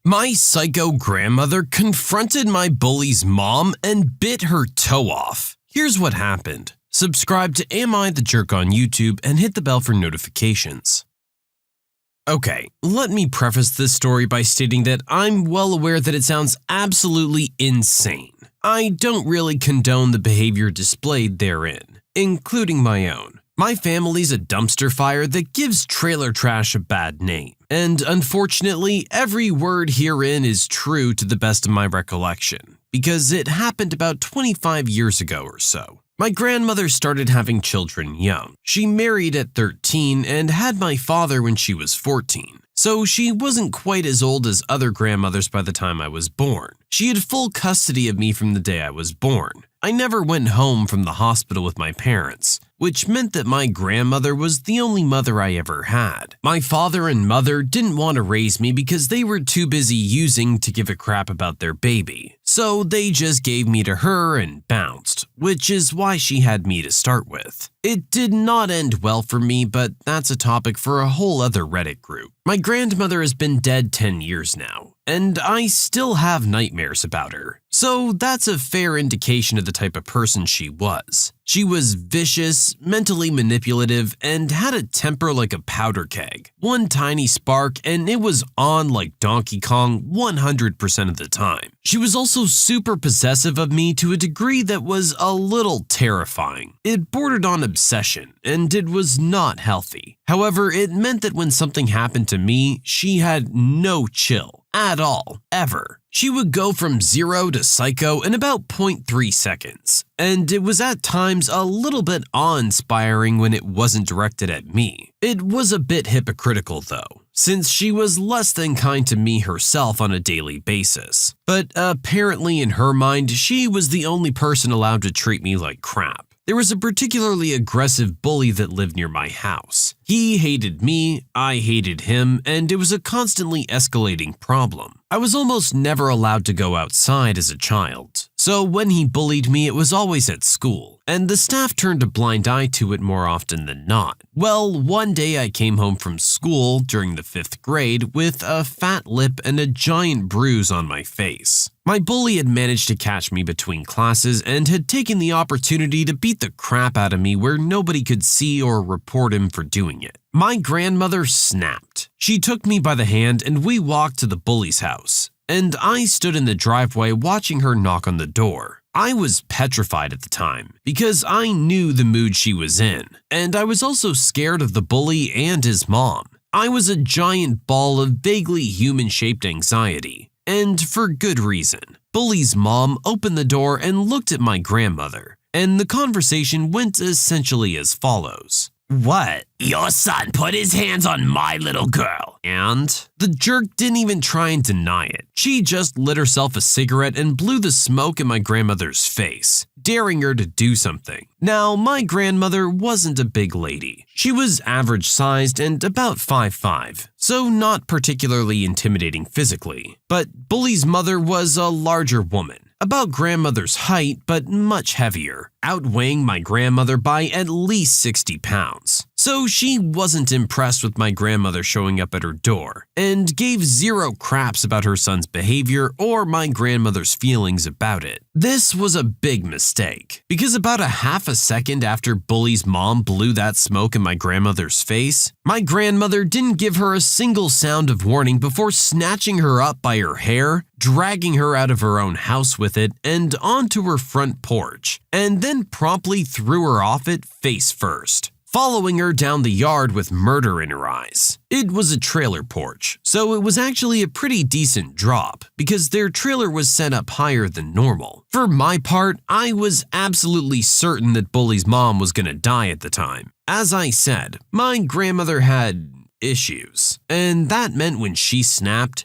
My psycho grandmother confronted my bully's mom and bit her toe off. Here's what happened. Subscribe to Am I the Jerk on YouTube and hit the bell for notifications. Okay, let me preface this story by stating that I'm well aware that it sounds absolutely insane. I don't really condone the behavior displayed therein, including my own. My family's a dumpster fire that gives trailer trash a bad name, and unfortunately, every word herein is true to the best of my recollection, because it happened about 25 years ago or so. My grandmother started having children young. She married at 13 and had my father when she was 14. So she wasn't quite as old as other grandmothers by the time I was born. She had full custody of me from the day I was born. I never went home from the hospital with my parents, which meant that my grandmother was the only mother I ever had. My father and mother didn't want to raise me because they were too busy using to give a crap about their baby. So they just gave me to her and bounced, which is why she had me to start with. It did not end well for me, but that's a topic for a whole other Reddit group. My grandmother has been dead 10 years now, and I still have nightmares about her. So that's a fair indication of the type of person she was. She was vicious, mentally manipulative, and had a temper like a powder keg. One tiny spark and it was on like Donkey Kong 100% of the time. She was also super possessive of me to a degree that was a little terrifying. It bordered on obsession, and it was not healthy. However, it meant that when something happened to me, she had no chill at all, ever. She would go from 0 to psycho in about 0.3 seconds, and it was at times a little bit awe-inspiring when it wasn't directed at me. It was a bit hypocritical though, since she was less than kind to me herself on a daily basis. But apparently in her mind, she was the only person allowed to treat me like crap. There was a particularly aggressive bully that lived near my house. He hated me, I hated him, and it was a constantly escalating problem. I was almost never allowed to go outside as a child, so when he bullied me it was always at school, and the staff turned a blind eye to it more often than not. Well, one day I came home from school during the 5th grade with a fat lip and a giant bruise on my face. My bully had managed to catch me between classes and had taken the opportunity to beat the crap out of me where nobody could see or report him for doing it. My grandmother snapped. She took me by the hand and we walked to the bully's house, and I stood in the driveway watching her knock on the door. I was petrified at the time because I knew the mood she was in, and I was also scared of the bully and his mom. I was a giant ball of vaguely human-shaped anxiety. And for good reason. Bully's mom opened the door and looked at my grandmother, and the conversation went essentially as follows. What? Your son put his hands on my little girl. And? The jerk didn't even try and deny it. She just lit herself a cigarette and blew the smoke in my grandmother's face, daring her to do something. Now, my grandmother wasn't a big lady. She was average-sized and about 5'5", so not particularly intimidating physically. But Bully's mother was a larger woman, about grandmother's height but much heavier, outweighing my grandmother by at least 60 pounds. So she wasn't impressed with my grandmother showing up at her door, and gave zero craps about her son's behavior or my grandmother's feelings about it. This was a big mistake, because about a half a second after Bully's mom blew that smoke in my grandmother's face, my grandmother didn't give her a single sound of warning before snatching her up by her hair, dragging her out of her own house with it and onto her front porch, and then promptly threw her off it face first, following her down the yard with murder in her eyes. It was a trailer porch, so it was actually a pretty decent drop because their trailer was set up higher than normal. For my part, I was absolutely certain that Bully's mom was gonna die at the time. As I said, my grandmother had issues, and that meant when she snapped.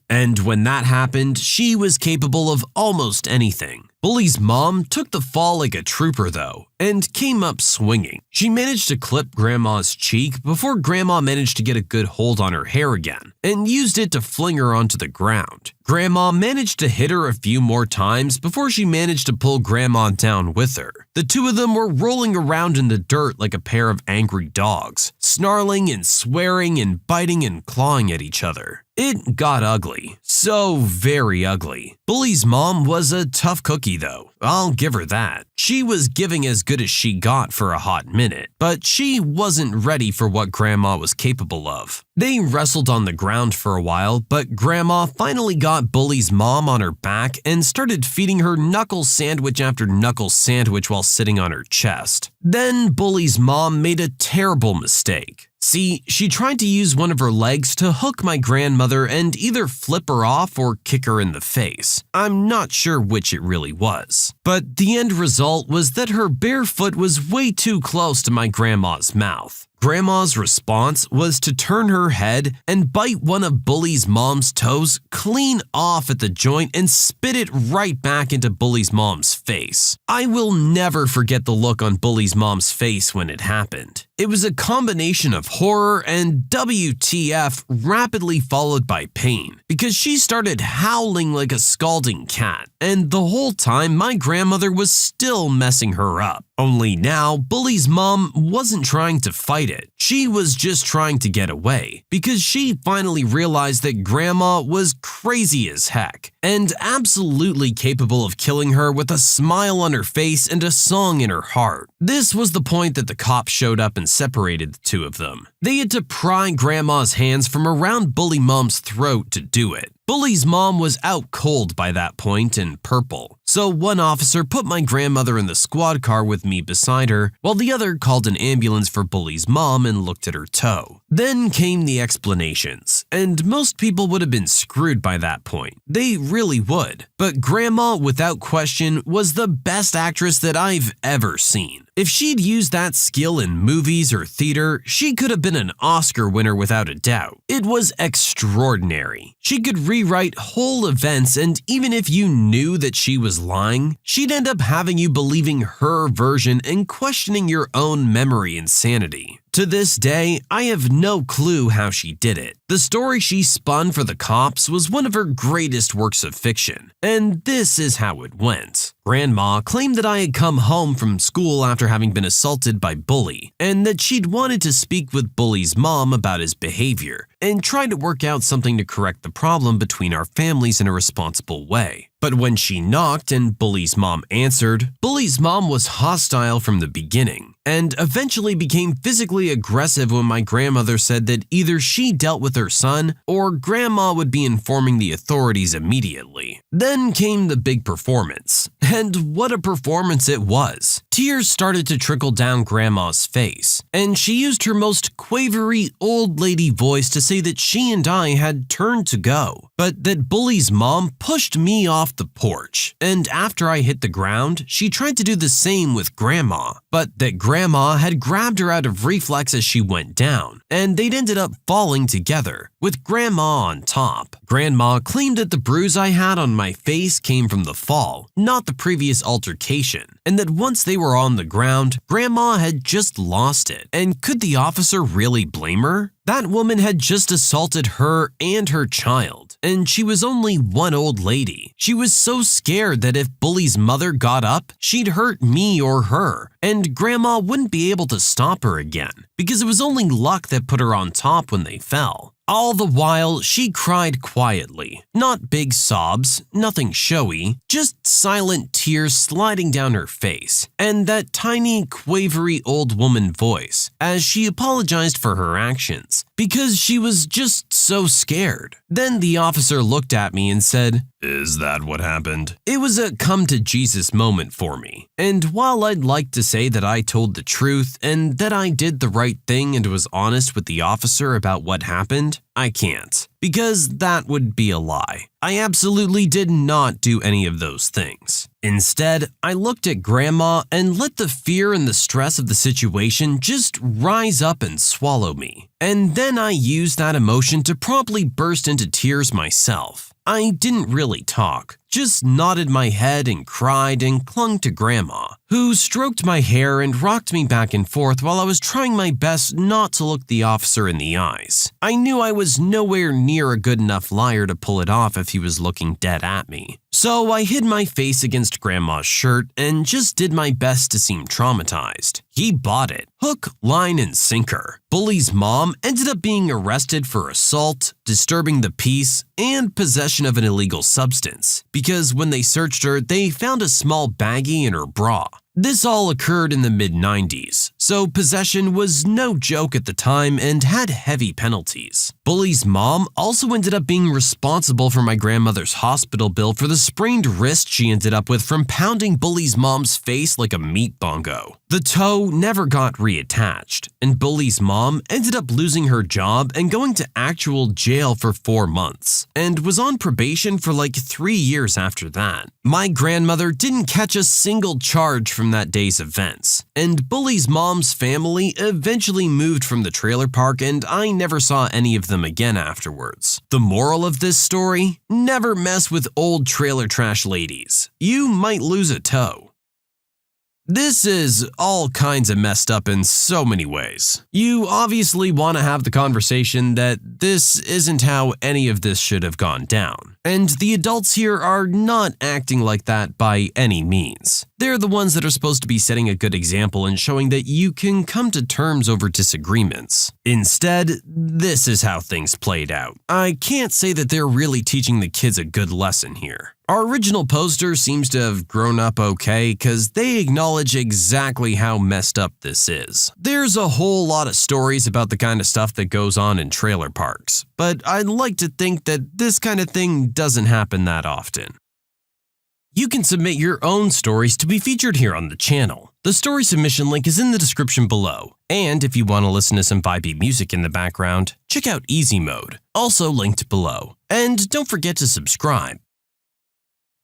And when that happened, she was capable of almost anything. Bully's mom took the fall like a trooper though, and came up swinging. She managed to clip Grandma's cheek before Grandma managed to get a good hold on her hair again, and used it to fling her onto the ground. Grandma managed to hit her a few more times before she managed to pull Grandma down with her. The two of them were rolling around in the dirt like a pair of angry dogs, snarling and swearing and biting and clawing at each other. It got ugly. So very ugly. Bully's mom was a tough cookie though, I'll give her that. She was giving as good as she got for a hot minute, but she wasn't ready for what Grandma was capable of. They wrestled on the ground for a while, but Grandma finally got Bully's mom on her back and started feeding her knuckle sandwich after knuckle sandwich while sitting on her chest. Then Bully's mom made a terrible mistake. See, she tried to use one of her legs to hook my grandmother and either flip her off or kick her in the face. I'm not sure which it really was. But the end result was that her bare foot was way too close to my grandma's mouth. Grandma's response was to turn her head and bite one of Bully's mom's toes clean off at the joint and spit it right back into Bully's mom's face. I will never forget the look on Bully's mom's face when it happened. It was a combination of horror and WTF rapidly followed by pain because she started howling like a scalding cat, and the whole time my grandmother was still messing her up. Only now, Bully's mom wasn't trying to fight it. She was just trying to get away because she finally realized that Grandma was crazy as heck and absolutely capable of killing her with a smile on her face and a song in her heart. This was the point that the cops showed up and separated the two of them. They had to pry Grandma's hands from around Bully Mom's throat to do it. Bully's mom was out cold by that point and purple, so one officer put my grandmother in the squad car with me beside her, while the other called an ambulance for Bully's mom and looked at her toe. Then came the explanations, and most people would have been screwed by that point. They really would. But Grandma, without question, was the best actress that I've ever seen. If she'd used that skill in movies or theater, she could have been an Oscar winner without a doubt. It was extraordinary. She could rewrite whole events, and even if you knew that she was lying, she'd end up having you believing her version and questioning your own memory and sanity. To this day, I have no clue how she did it. The story she spun for the cops was one of her greatest works of fiction, and this is how it went. Grandma claimed that I had come home from school after having been assaulted by Bully, and that she'd wanted to speak with Bully's mom about his behavior, and try to work out something to correct the problem between our families in a responsible way. But when she knocked and Bully's mom answered, Bully's mom was hostile from the beginning, and eventually became physically aggressive when my grandmother said that either she dealt with her son or Grandma would be informing the authorities immediately. Then came the big performance, and what a performance it was. Tears started to trickle down Grandma's face, and she used her most quavery old lady voice to say that she and I had turned to go, but that Bully's mom pushed me off the porch, and after I hit the ground, she tried to do the same with Grandma, but that Grandma had grabbed her out of reflex as she went down, and they'd ended up falling together, with Grandma on top. Grandma claimed that the bruise I had on my face came from the fall, not the previous altercation, and that once they were on the ground, Grandma had just lost it. And could the officer really blame her? That woman had just assaulted her and her child, and she was only one old lady. She was so scared that if Bully's mother got up, she'd hurt me or her, and Grandma wouldn't be able to stop her again, because it was only luck that put her on top when they fell. All the while, she cried quietly. Not big sobs, nothing showy, just silent tears sliding down her face, and that tiny, quavery old woman voice as she apologized for her actions, because she was just so scared. Then the officer looked at me and said, "Is that what happened?" It was a come-to-Jesus moment for me, and while I'd like to say that I told the truth and that I did the right thing and was honest with the officer about what happened, I can't, because that would be a lie. I absolutely did not do any of those things. Instead, I looked at Grandma and let the fear and the stress of the situation just rise up and swallow me. And then I used that emotion to promptly burst into tears myself. I didn't really talk, just nodded my head and cried and clung to Grandma, who stroked my hair and rocked me back and forth while I was trying my best not to look the officer in the eyes. I knew I was was nowhere near a good enough liar to pull it off if he was looking dead at me. So I hid my face against Grandma's shirt and just did my best to seem traumatized. He bought it. Hook, line, and sinker. Bully's mom ended up being arrested for assault, disturbing the peace, and possession of an illegal substance, because when they searched her, they found a small baggie in her bra. This all occurred in the mid-90s, so possession was no joke at the time and had heavy penalties. Bully's mom also ended up being responsible for my grandmother's hospital bill for the sprained wrist she ended up with from pounding Bully's mom's face like a meat bongo. The toe never got reattached, and Bully's mom ended up losing her job and going to actual jail for 4 months, and was on probation for like 3 years after that. My grandmother didn't catch a single charge from that day's events, and Bully's mom's family eventually moved from the trailer park, and I never saw any of them again afterwards. The moral of this story? Never mess with old trailer trash ladies. You might lose a toe. This is all kinds of messed up in so many ways. You obviously want to have the conversation that this isn't how any of this should have gone down. And the adults here are not acting like that by any means. They're the ones that are supposed to be setting a good example and showing that you can come to terms over disagreements. Instead, this is how things played out. I can't say that they're really teaching the kids a good lesson here. Our original poster seems to have grown up okay because they acknowledge exactly how messed up this is. There's a whole lot of stories about the kind of stuff that goes on in trailer parks, but I'd like to think that this kind of thing doesn't happen that often. You can submit your own stories to be featured here on the channel. The story submission link is in the description below. And if you want to listen to some vibey music in the background, check out easymode, also linked below. And don't forget to subscribe.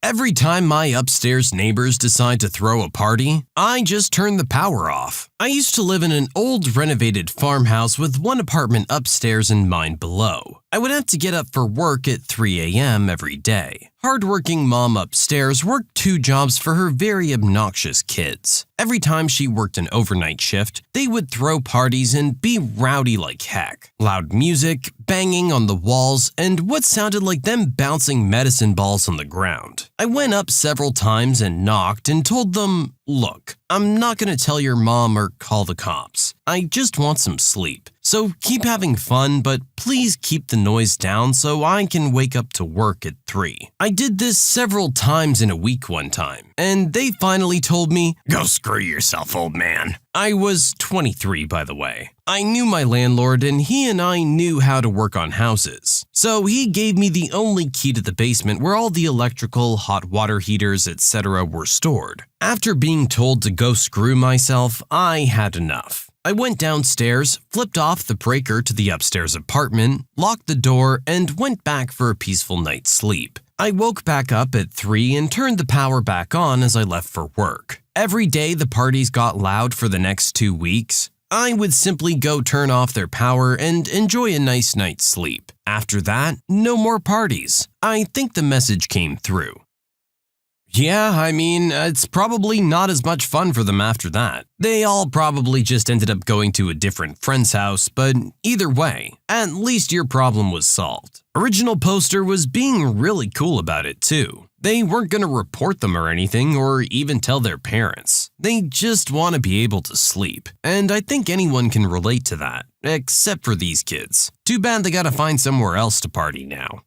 Every time my upstairs neighbors decide to throw a party, I just turn the power off. I used to live in an old renovated farmhouse with one apartment upstairs and mine below. I would have to get up for work at 3 a.m. every day. Hardworking mom upstairs worked 2 jobs for her very obnoxious kids. Every time she worked an overnight shift, they would throw parties and be rowdy like heck. Loud music, banging on the walls, and what sounded like them bouncing medicine balls on the ground. I went up several times and knocked and told them, "Look, I'm not going to tell your mom or call the cops. I just want some sleep. So keep having fun, but please keep the noise down so I can wake up to work at 3. I did this several times in a week one time, and they finally told me, "Go screw yourself, old man." I was 23, by the way. I knew my landlord, and he and I knew how to work on houses. So he gave me the only key to the basement where all the electrical, hot water heaters, etc. were stored. After being told to go screw myself, I had enough. I went downstairs, flipped off the breaker to the upstairs apartment, locked the door, and went back for a peaceful night's sleep. I woke back up at 3 and turned the power back on as I left for work. Every day the parties got loud for the next 2 weeks. I would simply go turn off their power and enjoy a nice night's sleep. After that, no more parties. I think the message came through. Yeah, I mean, it's probably not as much fun for them after that. They all probably just ended up going to a different friend's house, but either way, at least your problem was solved. Original poster was being really cool about it too. They weren't going to report them or anything or even tell their parents. They just want to be able to sleep. And I think anyone can relate to that, except for these kids. Too bad they gotta find somewhere else to party now.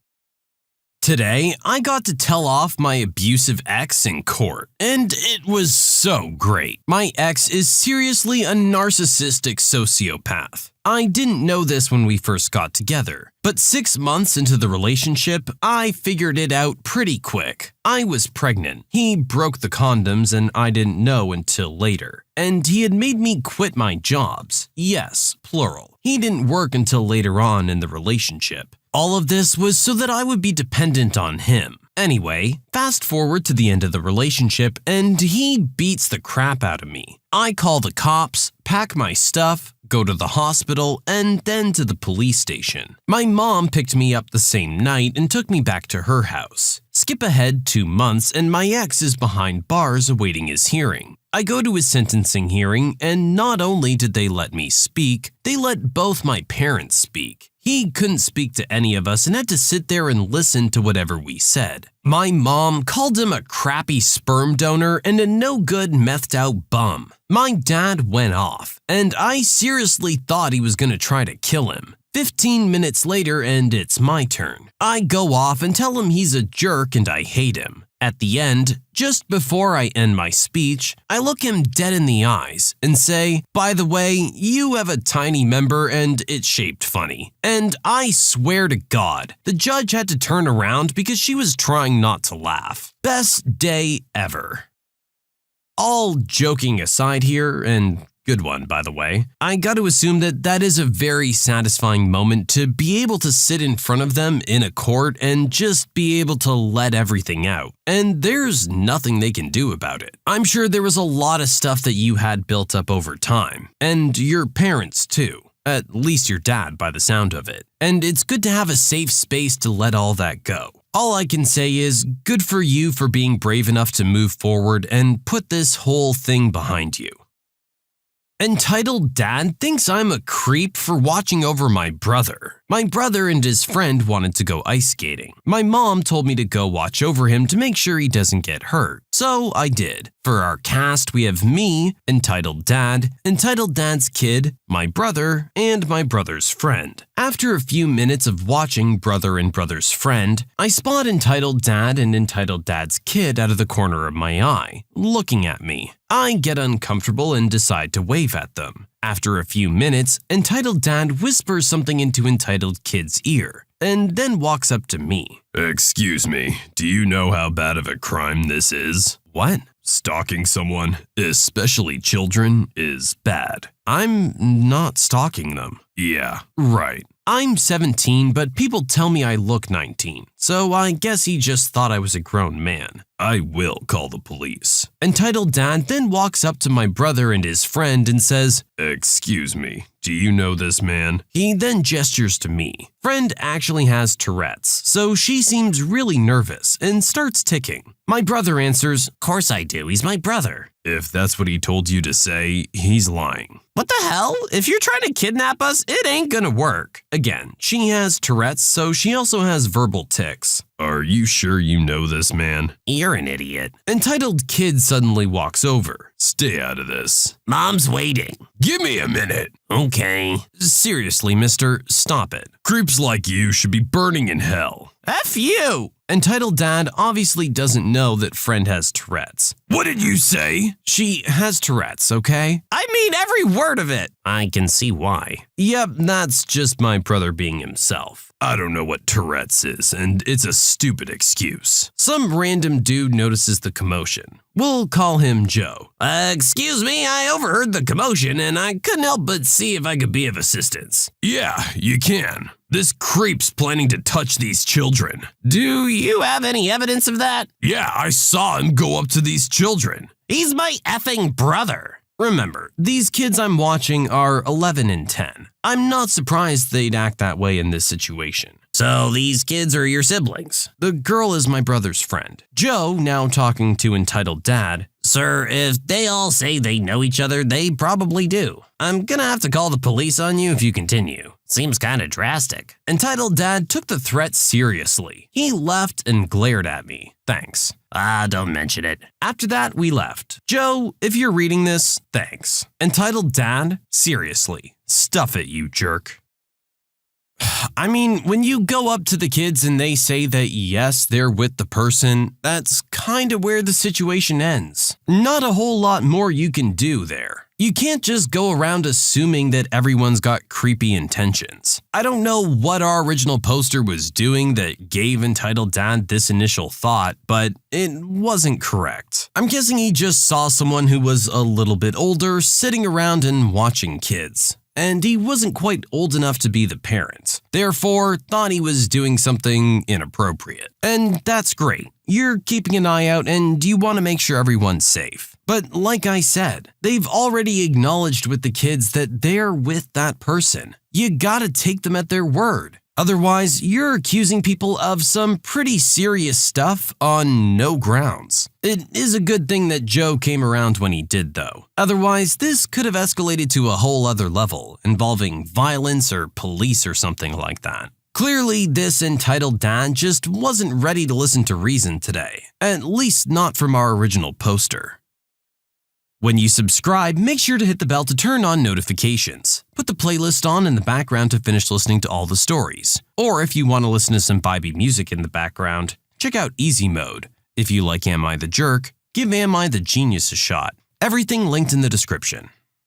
Today, I got to tell off my abusive ex in court, and it was so great. My ex is seriously a narcissistic sociopath. I didn't know this when we first got together, but 6 months into the relationship, I figured it out pretty quick. I was pregnant. He broke the condoms and I didn't know until later. And he had made me quit my jobs. Yes, plural. He didn't work until later on in the relationship. All of this was so that I would be dependent on him. Anyway, fast forward to the end of the relationship and he beats the crap out of me. I call the cops, pack my stuff, go to the hospital, and then to the police station. My mom picked me up the same night and took me back to her house. Skip ahead 2 months and my ex is behind bars awaiting his hearing. I go to his sentencing hearing and not only did they let me speak, they let both my parents speak. He couldn't speak to any of us and had to sit there and listen to whatever we said. My mom called him a crappy sperm donor and a no-good methed-out bum. My dad went off, and I seriously thought he was going to try to kill him. 15 minutes later, and it's my turn. I go off and tell him he's a jerk and I hate him. At the end, just before I end my speech, I look him dead in the eyes and say, "By the way, you have a tiny member and it's shaped funny." And I swear to God, the judge had to turn around because she was trying not to laugh. Best day ever. All joking aside here, and good one, by the way, I got to assume that that is a very satisfying moment to be able to sit in front of them in a court and just be able to let everything out. And there's nothing they can do about it. I'm sure there was a lot of stuff that you had built up over time. And your parents too. At least your dad, by the sound of it. And it's good to have a safe space to let all that go. All I can say is good for you for being brave enough to move forward and put this whole thing behind you. Entitled Dad thinks I'm a creep for watching over my brother. My brother and his friend wanted to go ice skating. My mom told me to go watch over him to make sure he doesn't get hurt. So I did. For our cast, we have me, Entitled Dad, Entitled Dad's kid, my brother, and my brother's friend. After a few minutes of watching brother and brother's friend, I spot Entitled Dad and Entitled Dad's kid out of the corner of my eye, looking at me. I get uncomfortable and decide to wave at them. After a few minutes, Entitled Dad whispers something into Entitled Kid's ear, and then walks up to me. "Excuse me, do you know how bad of a crime this is?" "What?" "Stalking someone, especially children, is bad." "I'm not stalking them." "Yeah, right." "I'm 17, but people tell me I look 19, so I guess he just thought I was a grown man." "I will call the police." Entitled Dad then walks up to my brother and his friend and says, "Excuse me, do you know this man?" He then gestures to me. Friend actually has Tourette's, so she seems really nervous and starts ticking. My brother answers, "Course I do, he's my brother." If that's what he told you to say, he's lying. "What the hell? If you're trying to kidnap us, it ain't gonna work." Again, she has Tourette's, so she also has verbal tics. "Are you sure you know this man?" "You're an idiot." Entitled Kid suddenly walks over. "Stay out of this." "Mom's waiting." "Give me a minute." "Okay." "Seriously, mister, stop it." "Creeps like you should be burning in hell." "F you." Entitled Dad obviously doesn't know that friend has Tourette's. "What did you say?" She has Tourette's, okay? "I mean every word of it." "I can see why." "Yep, that's just my brother being himself." "I don't know what Tourette's is, and it's a stupid excuse." Some random dude notices the commotion. We'll call him Joe. Excuse me, I overheard the commotion and I couldn't help but see if I could be of assistance." "Yeah, you can. This creep's planning to touch these children." "Do you have any evidence of that?" "Yeah, I saw him go up to these children." "He's my effing brother." Remember, these kids I'm watching are 11 and 10. I'm not surprised they'd act that way in this situation. "So these kids are your siblings?" The girl is my brother's friend. Joe, now talking to Entitled Dad, "Sir, if they all say they know each other, they probably do. I'm gonna have to call the police on you if you continue. Seems kinda drastic." Entitled Dad took the threat seriously. He left and glared at me. "Thanks." Don't mention it." After that, we left. Joe, if you're reading this, thanks. Entitled Dad, seriously, stuff it, you jerk. I mean, when you go up to the kids and they say that yes, they're with the person, that's kind of where the situation ends. Not a whole lot more you can do there. You can't just go around assuming that everyone's got creepy intentions. I don't know what our original poster was doing that gave Entitled Dad this initial thought, but it wasn't correct. I'm guessing he just saw someone who was a little bit older sitting around and watching kids. And he wasn't quite old enough to be the parent, therefore thought he was doing something inappropriate. And that's great. You're keeping an eye out and you want to make sure everyone's safe. But like I said, they've already acknowledged with the kids that they're with that person. You gotta take them at their word. Otherwise, you're accusing people of some pretty serious stuff on no grounds. It is a good thing that Joe came around when he did, though. Otherwise, this could have escalated to a whole other level, involving violence or police or something like that. Clearly, this entitled dad just wasn't ready to listen to reason today, at least not from our original poster. When you subscribe, make sure to hit the bell to turn on notifications. Put the playlist on in the background to finish listening to all the stories. Or if you want to listen to some vibey music in the background, check out easymode. If you like Am I the Jerk, give Am I the Genius a shot. Everything linked in the description.